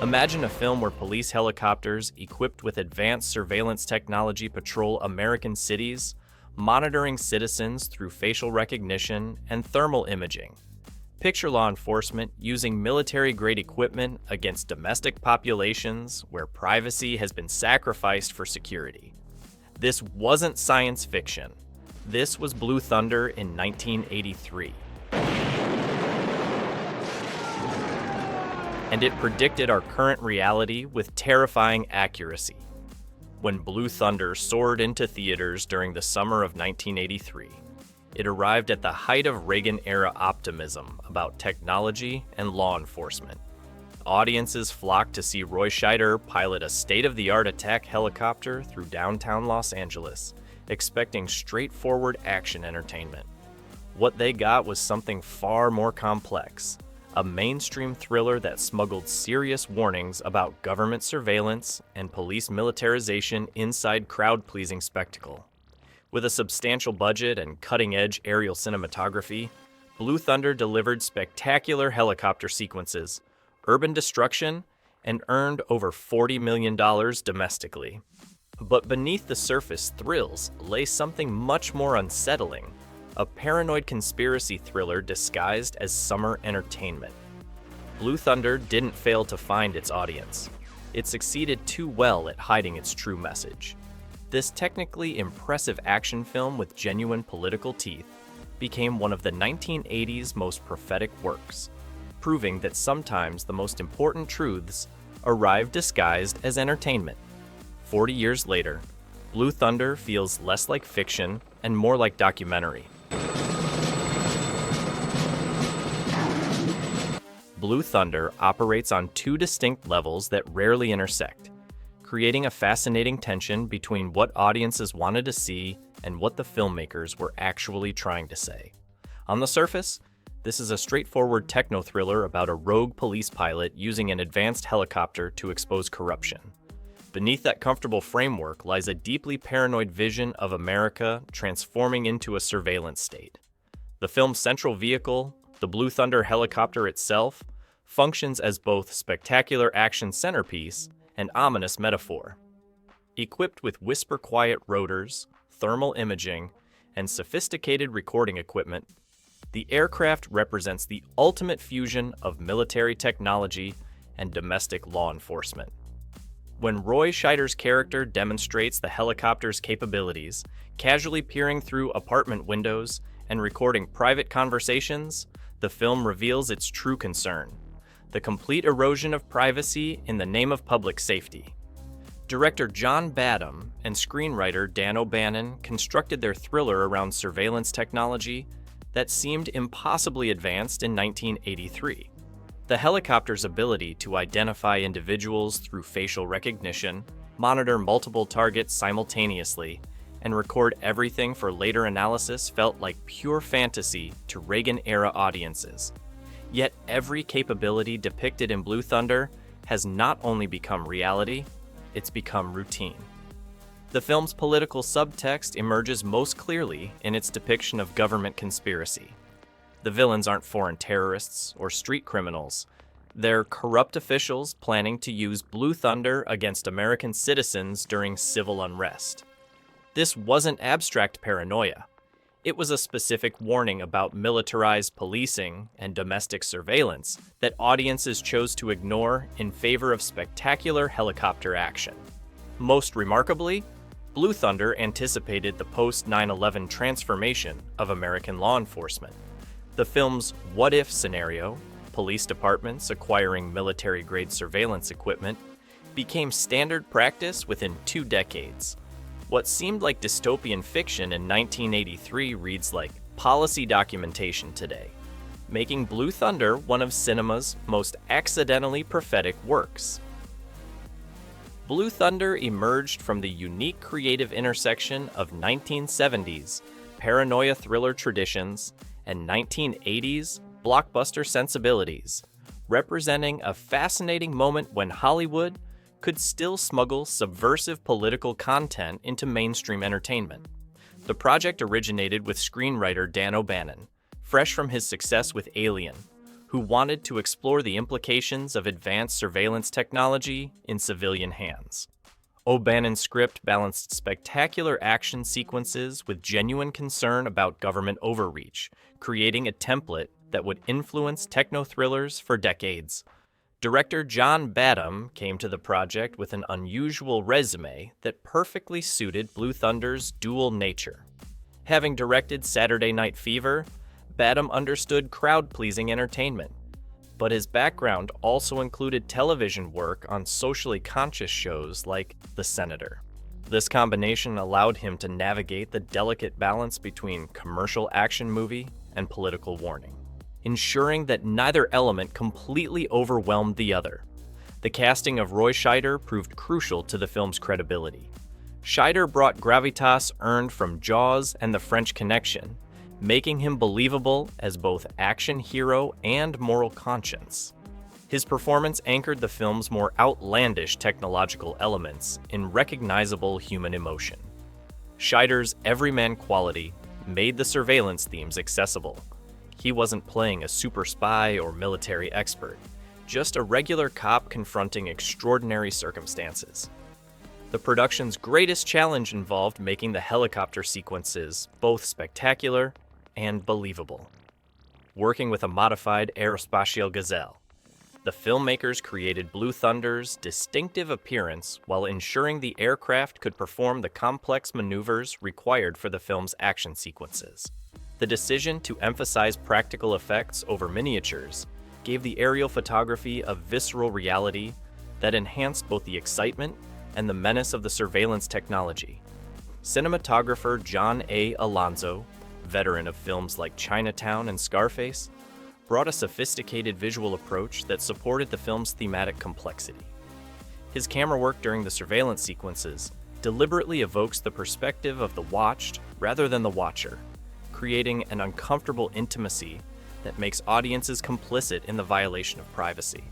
Imagine a film where police helicopters equipped with advanced surveillance technology patrol American cities, monitoring citizens through facial recognition and thermal imaging. Picture law enforcement using military-grade equipment against domestic populations where privacy has been sacrificed for security. This wasn't science fiction. This was Blue Thunder in 1983. And it predicted our current reality with terrifying accuracy. When Blue Thunder soared into theaters during the summer of 1983, it arrived at the height of Reagan-era optimism about technology and law enforcement. Audiences flocked to see Roy Scheider pilot a state-of-the-art attack helicopter through downtown Los Angeles, expecting straightforward action entertainment. What they got was something far more complex, a mainstream thriller that smuggled serious warnings about government surveillance and police militarization inside crowd-pleasing spectacle. With a substantial budget and cutting-edge aerial cinematography, Blue Thunder delivered spectacular helicopter sequences, urban destruction, and earned over $40 million domestically. But beneath the surface thrills lay something much more unsettling, a paranoid conspiracy thriller disguised as summer entertainment. Blue Thunder didn't fail to find its audience. It succeeded too well at hiding its true message. This technically impressive action film with genuine political teeth became one of the 1980s most prophetic works, proving that sometimes the most important truths arrive disguised as entertainment. 40 years later, Blue Thunder feels less like fiction and more like documentary. Blue Thunder operates on two distinct levels that rarely intersect, creating a fascinating tension between what audiences wanted to see and what the filmmakers were actually trying to say. On the surface, this is a straightforward techno-thriller about a rogue police pilot using an advanced helicopter to expose corruption. Beneath that comfortable framework lies a deeply paranoid vision of America transforming into a surveillance state. The film's central vehicle, the Blue Thunder helicopter itself, functions as both spectacular action centerpiece and ominous metaphor. Equipped with whisper-quiet rotors, thermal imaging, and sophisticated recording equipment, the aircraft represents the ultimate fusion of military technology and domestic law enforcement. When Roy Scheider's character demonstrates the helicopter's capabilities, casually peering through apartment windows and recording private conversations, the film reveals its true concern: the complete erosion of privacy in the name of public safety. Director John Badham and screenwriter Dan O'Bannon constructed their thriller around surveillance technology that seemed impossibly advanced in 1983. The helicopter's ability to identify individuals through facial recognition, monitor multiple targets simultaneously, and record everything for later analysis felt like pure fantasy to Reagan-era audiences. Yet every capability depicted in Blue Thunder has not only become reality, it's become routine. The film's political subtext emerges most clearly in its depiction of government conspiracy. The villains aren't foreign terrorists or street criminals. They're corrupt officials planning to use Blue Thunder against American citizens during civil unrest. This wasn't abstract paranoia. It was a specific warning about militarized policing and domestic surveillance that audiences chose to ignore in favor of spectacular helicopter action. Most remarkably, Blue Thunder anticipated the post-9/11 transformation of American law enforcement. The film's what-if scenario, police departments acquiring military-grade surveillance equipment, became standard practice within 2 decades. What seemed like dystopian fiction in 1983 reads like policy documentation today, making Blue Thunder one of cinema's most accidentally prophetic works. Blue Thunder emerged from the unique creative intersection of 1970s paranoia thriller traditions and 1980s blockbuster sensibilities, representing a fascinating moment when Hollywood could still smuggle subversive political content into mainstream entertainment. The project originated with screenwriter Dan O'Bannon, fresh from his success with Alien, who wanted to explore the implications of advanced surveillance technology in civilian hands. O'Bannon's script balanced spectacular action sequences with genuine concern about government overreach, creating a template that would influence techno-thrillers for decades. Director John Badham came to the project with an unusual resume that perfectly suited Blue Thunder's dual nature. Having directed Saturday Night Fever, Badham understood crowd-pleasing entertainment, but his background also included television work on socially conscious shows like The Senator. This combination allowed him to navigate the delicate balance between commercial action movie and political warning, ensuring that neither element completely overwhelmed the other. The casting of Roy Scheider proved crucial to the film's credibility. Scheider brought gravitas earned from Jaws and The French Connection, making him believable as both action hero and moral conscience. His performance anchored the film's more outlandish technological elements in recognizable human emotion. Scheider's everyman quality made the surveillance themes accessible. He wasn't playing a super spy or military expert, just a regular cop confronting extraordinary circumstances. The production's greatest challenge involved making the helicopter sequences both spectacular and believable. Working with a modified Aerospatiale Gazelle, the filmmakers created Blue Thunder's distinctive appearance while ensuring the aircraft could perform the complex maneuvers required for the film's action sequences. The decision to emphasize practical effects over miniatures gave the aerial photography a visceral reality that enhanced both the excitement and the menace of the surveillance technology. Cinematographer John A. Alonzo, veteran of films like Chinatown and Scarface, brought a sophisticated visual approach that supported the film's thematic complexity. His camera work during the surveillance sequences deliberately evokes the perspective of the watched rather than the watcher, creating an uncomfortable intimacy that makes audiences complicit in the violation of privacy.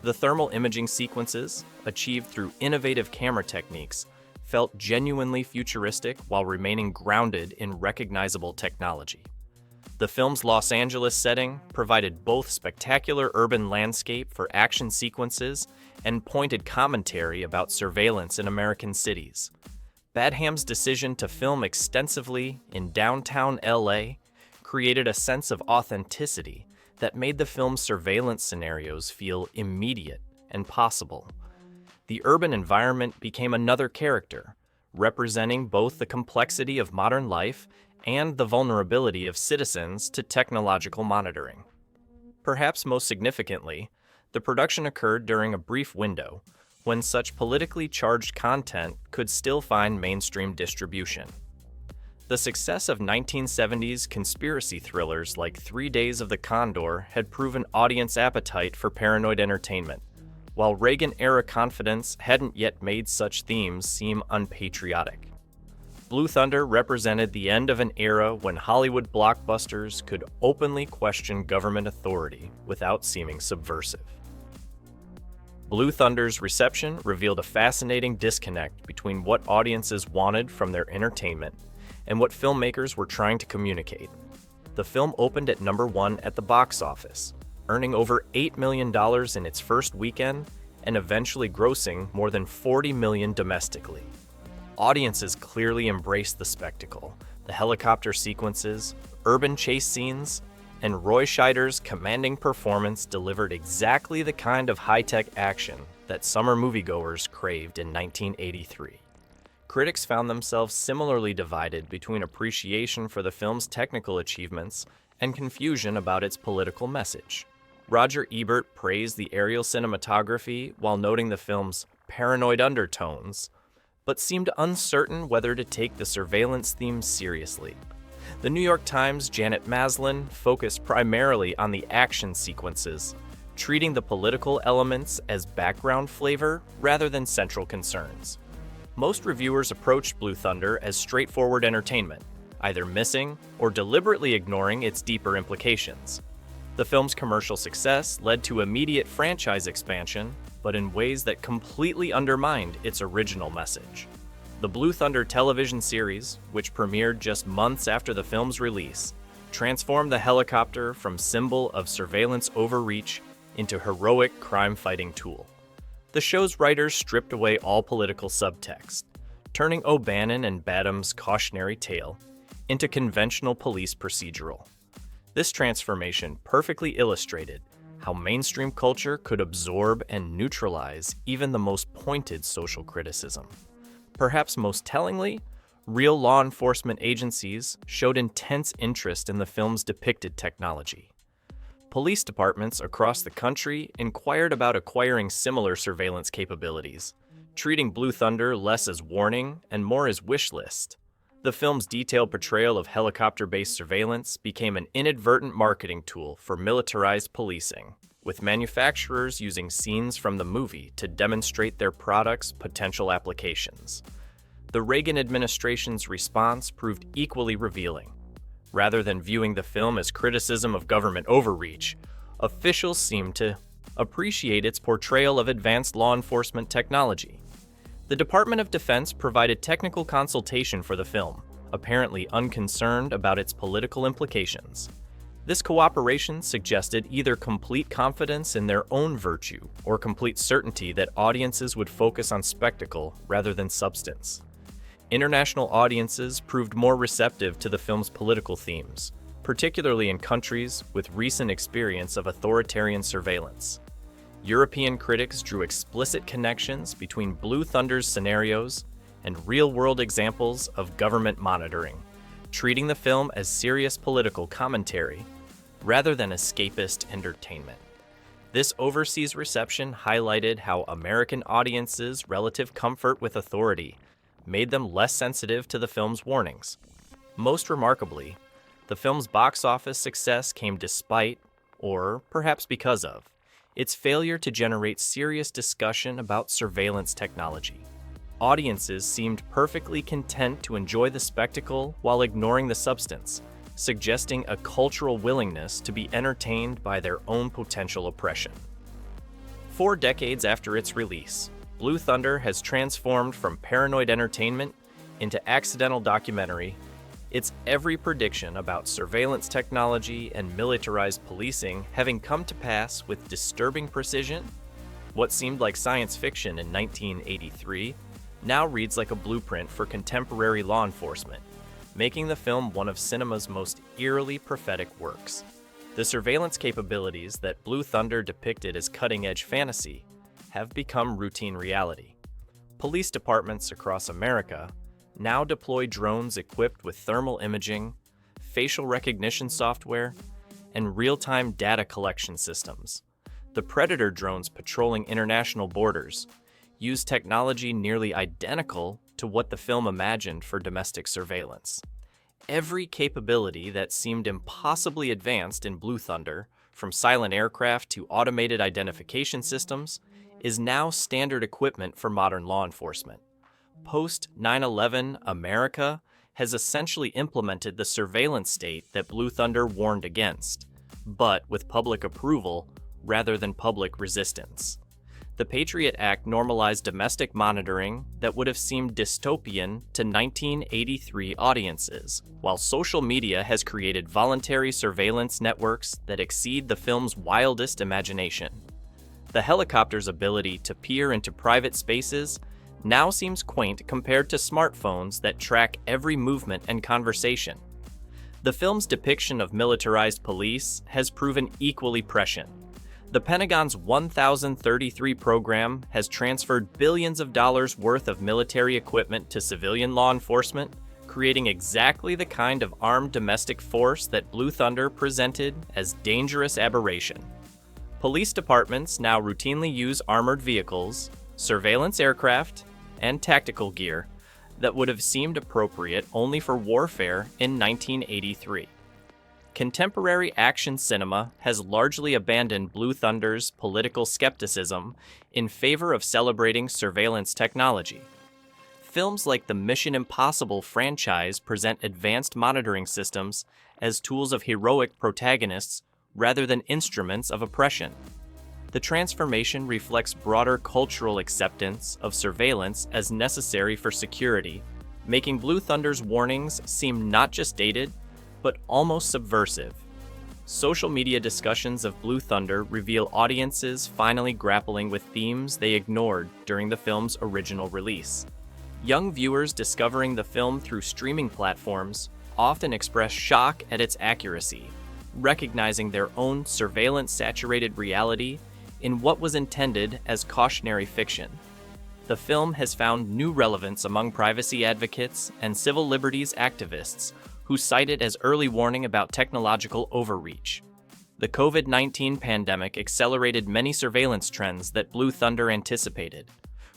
The thermal imaging sequences, achieved through innovative camera techniques, felt genuinely futuristic while remaining grounded in recognizable technology. The film's Los Angeles setting provided both spectacular urban landscape for action sequences and pointed commentary about surveillance in American cities. Badham's decision to film extensively in downtown LA created a sense of authenticity that made the film's surveillance scenarios feel immediate and possible. The urban environment became another character, representing both the complexity of modern life and the vulnerability of citizens to technological monitoring. Perhaps most significantly, the production occurred during a brief window when such politically charged content could still find mainstream distribution. The success of 1970s conspiracy thrillers like 3 Days of the Condor had proven audience appetite for paranoid entertainment, while Reagan-era confidence hadn't yet made such themes seem unpatriotic. Blue Thunder represented the end of an era when Hollywood blockbusters could openly question government authority without seeming subversive. Blue Thunder's reception revealed a fascinating disconnect between what audiences wanted from their entertainment and what filmmakers were trying to communicate. The film opened at #1 at the box office, earning over $8 million in its first weekend and eventually grossing more than $40 million domestically. Audiences clearly embraced the spectacle, the helicopter sequences, urban chase scenes, and Roy Scheider's commanding performance delivered exactly the kind of high-tech action that summer moviegoers craved in 1983. Critics found themselves similarly divided between appreciation for the film's technical achievements and confusion about its political message. Roger Ebert praised the aerial cinematography while noting the film's paranoid undertones, but seemed uncertain whether to take the surveillance theme seriously. The New York Times' Janet Maslin focused primarily on the action sequences, treating the political elements as background flavor rather than central concerns. Most reviewers approached Blue Thunder as straightforward entertainment, either missing or deliberately ignoring its deeper implications. The film's commercial success led to immediate franchise expansion, but in ways that completely undermined its original message. The Blue Thunder television series, which premiered just months after the film's release, transformed the helicopter from symbol of surveillance overreach into heroic crime-fighting tool. The show's writers stripped away all political subtext, turning O'Bannon and Badham's cautionary tale into conventional police procedural. This transformation perfectly illustrated how mainstream culture could absorb and neutralize even the most pointed social criticism. Perhaps most tellingly, real law enforcement agencies showed intense interest in the film's depicted technology. Police departments across the country inquired about acquiring similar surveillance capabilities, treating Blue Thunder less as warning and more as wish list. The film's detailed portrayal of helicopter-based surveillance became an inadvertent marketing tool for militarized policing, with manufacturers using scenes from the movie to demonstrate their products' potential applications. The Reagan administration's response proved equally revealing. Rather than viewing the film as criticism of government overreach, officials seemed to appreciate its portrayal of advanced law enforcement technology. The Department of Defense provided technical consultation for the film, apparently unconcerned about its political implications. This cooperation suggested either complete confidence in their own virtue or complete certainty that audiences would focus on spectacle rather than substance. International audiences proved more receptive to the film's political themes, particularly in countries with recent experience of authoritarian surveillance. European critics drew explicit connections between Blue Thunder's scenarios and real-world examples of government monitoring, treating the film as serious political commentary rather than escapist entertainment. This overseas reception highlighted how American audiences' relative comfort with authority made them less sensitive to the film's warnings. Most remarkably, the film's box office success came despite, or perhaps because of, its failure to generate serious discussion about surveillance technology. Audiences seemed perfectly content to enjoy the spectacle while ignoring the substance, suggesting a cultural willingness to be entertained by their own potential oppression. 4 decades after its release, Blue Thunder has transformed from paranoid entertainment into accidental documentary. Its every prediction about surveillance technology and militarized policing having come to pass with disturbing precision. What seemed like science fiction in 1983 now reads like a blueprint for contemporary law enforcement, making the film one of cinema's most eerily prophetic works. The surveillance capabilities that Blue Thunder depicted as cutting-edge fantasy have become routine reality. Police departments across America now deploy drones equipped with thermal imaging, facial recognition software, and real-time data collection systems. The Predator drones patrolling international borders use technology nearly identical to what the film imagined for domestic surveillance. Every capability that seemed impossibly advanced in Blue Thunder, from silent aircraft to automated identification systems, is now standard equipment for modern law enforcement. Post-9/11 America has essentially implemented the surveillance state that Blue Thunder warned against, but with public approval rather than public resistance. The Patriot Act normalized domestic monitoring that would have seemed dystopian to 1983 audiences, while social media has created voluntary surveillance networks that exceed the film's wildest imagination. The helicopter's ability to peer into private spaces now seems quaint compared to smartphones that track every movement and conversation. The film's depiction of militarized police has proven equally prescient. The Pentagon's 1033 program has transferred billions of dollars worth of military equipment to civilian law enforcement, creating exactly the kind of armed domestic force that Blue Thunder presented as dangerous aberration. Police departments now routinely use armored vehicles, surveillance aircraft, and tactical gear that would have seemed appropriate only for warfare in 1983. Contemporary action cinema has largely abandoned Blue Thunder's political skepticism in favor of celebrating surveillance technology. Films like the Mission Impossible franchise present advanced monitoring systems as tools of heroic protagonists rather than instruments of oppression. The transformation reflects broader cultural acceptance of surveillance as necessary for security, making Blue Thunder's warnings seem not just dated, but almost subversive. Social media discussions of Blue Thunder reveal audiences finally grappling with themes they ignored during the film's original release. Young viewers discovering the film through streaming platforms often express shock at its accuracy, recognizing their own surveillance-saturated reality in what was intended as cautionary fiction. The film has found new relevance among privacy advocates and civil liberties activists who cite it as early warning about technological overreach. The COVID-19 pandemic accelerated many surveillance trends that Blue Thunder anticipated,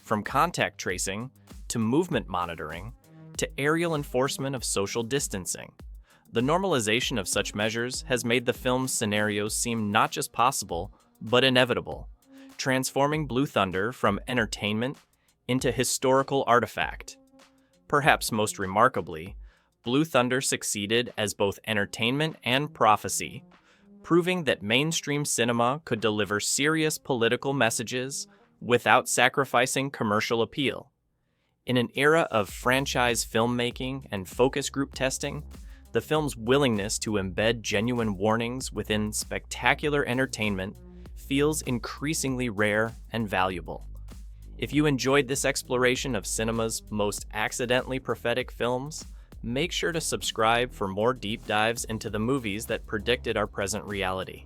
from contact tracing to movement monitoring to aerial enforcement of social distancing. The normalization of such measures has made the film's scenarios seem not just possible, but inevitable, transforming Blue Thunder from entertainment into historical artifact. Perhaps most remarkably, Blue Thunder succeeded as both entertainment and prophecy, proving that mainstream cinema could deliver serious political messages without sacrificing commercial appeal. In an era of franchise filmmaking and focus group testing, the film's willingness to embed genuine warnings within spectacular entertainment feels increasingly rare and valuable. If you enjoyed this exploration of cinema's most accidentally prophetic films, make sure to subscribe for more deep dives into the movies that predicted our present reality.